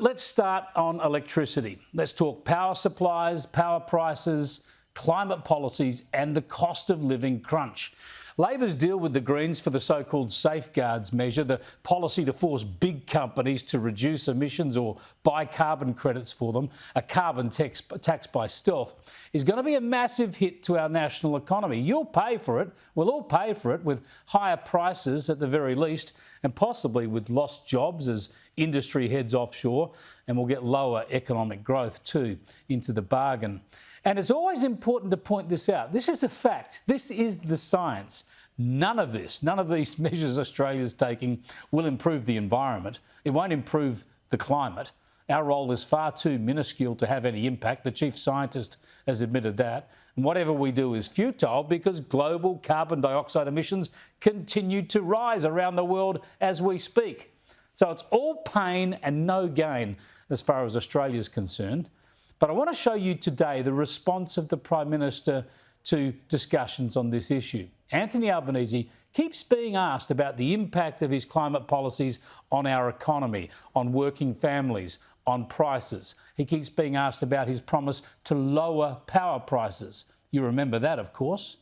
Let's start on electricity. Let's talk power supplies, power prices, climate policies and the cost of living crunch. Labor's deal with the Greens for the so-called safeguards measure, the policy to force big companies to reduce emissions or buy carbon credits for them, a carbon tax by stealth, is going to be a massive hit to our national economy. You'll pay for it. We'll all pay for it with higher prices at the very least and possibly with lost jobs as industry heads offshore, and we'll get lower economic growth too into the bargain. And it's always important to point this out. This is a fact. This is the science. None of these measures Australia's taking will improve the environment. It won't improve the climate. Our role is far too minuscule to have any impact. The chief scientist has admitted that. And whatever we do is futile because global carbon dioxide emissions continue to rise around the world as we speak. So it's all pain and no gain as far as Australia is concerned. But I want to show you today the response of the Prime Minister to discussions on this issue. Anthony Albanese keeps being asked about the impact of his climate policies on our economy, on working families, on prices. He keeps being asked about his promise to lower power prices. You remember that, of course.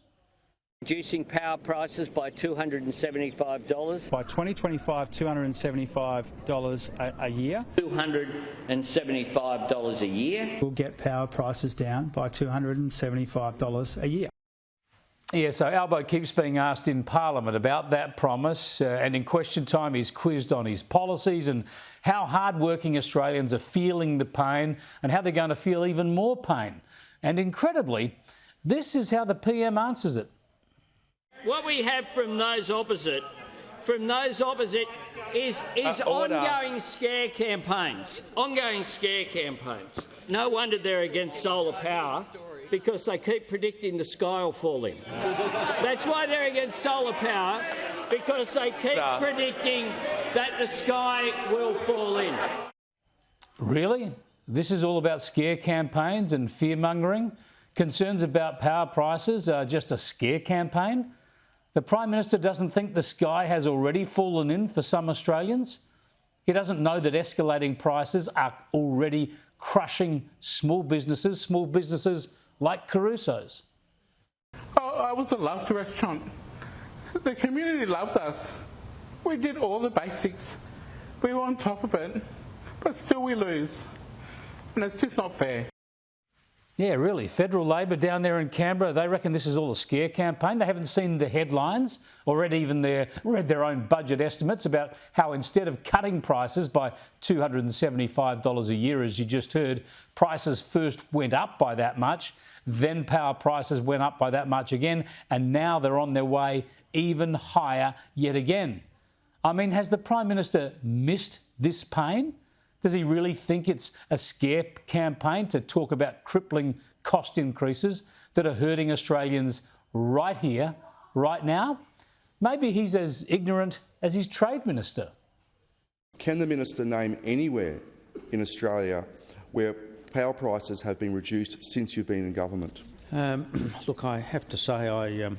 Reducing power prices by $275. By 2025, $275 a year. $275 a year. We'll get power prices down by $275 a year. Yeah, so Albo keeps being asked in Parliament about that promise and in question time he's quizzed on his policies and how hard-working Australians are feeling the pain and how they're going to feel even more pain. And incredibly, this is how the PM answers it. What we have from those opposite is ongoing scare campaigns. Ongoing scare campaigns. No wonder they're against solar power, because they keep predicting the sky will fall in. That's why they're against solar power, because they keep predicting that the sky will fall in. Really? This is all about scare campaigns and fear-mongering? Concerns about power prices are just a scare campaign? The Prime Minister doesn't think the sky has already fallen in for some Australians? He doesn't know that escalating prices are already crushing small businesses like Caruso's. Oh, I was a loved restaurant. The community loved us. We did all the basics. We were on top of it, but still we lose. And it's just not fair. Yeah, really. Federal Labor down there in Canberra, they reckon this is all a scare campaign. They haven't seen the headlines or read their own budget estimates about how instead of cutting prices by $275 a year, as you just heard, prices first went up by that much, then power prices went up by that much again, and now they're on their way even higher yet again. I mean, has the Prime Minister missed this pain? Does he really think it's a scare campaign to talk about crippling cost increases that are hurting Australians right here, right now? Maybe he's as ignorant as his Trade Minister. Can the Minister name anywhere in Australia where power prices have been reduced since you've been in government? Look, I have to say I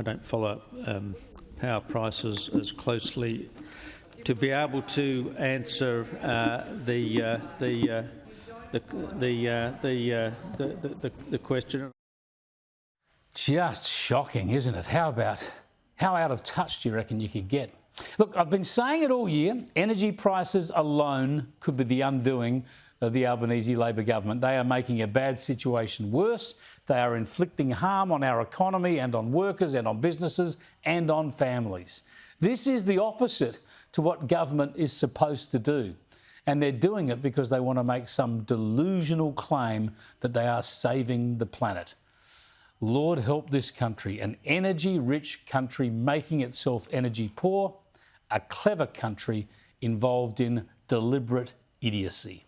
don't follow power prices as closely to be able to answer the question. Just shocking, isn't it? How out of touch do you reckon you could get? Look, I've been saying it all year. Energy prices alone could be the undoing of the Albanese Labor government. They are making a bad situation worse. They are inflicting harm on our economy and on workers and on businesses and on families. This is the opposite to what government is supposed to do. And they're doing it because they want to make some delusional claim that they are saving the planet. Lord help this country, an energy-rich country making itself energy poor, a clever country involved in deliberate idiocy.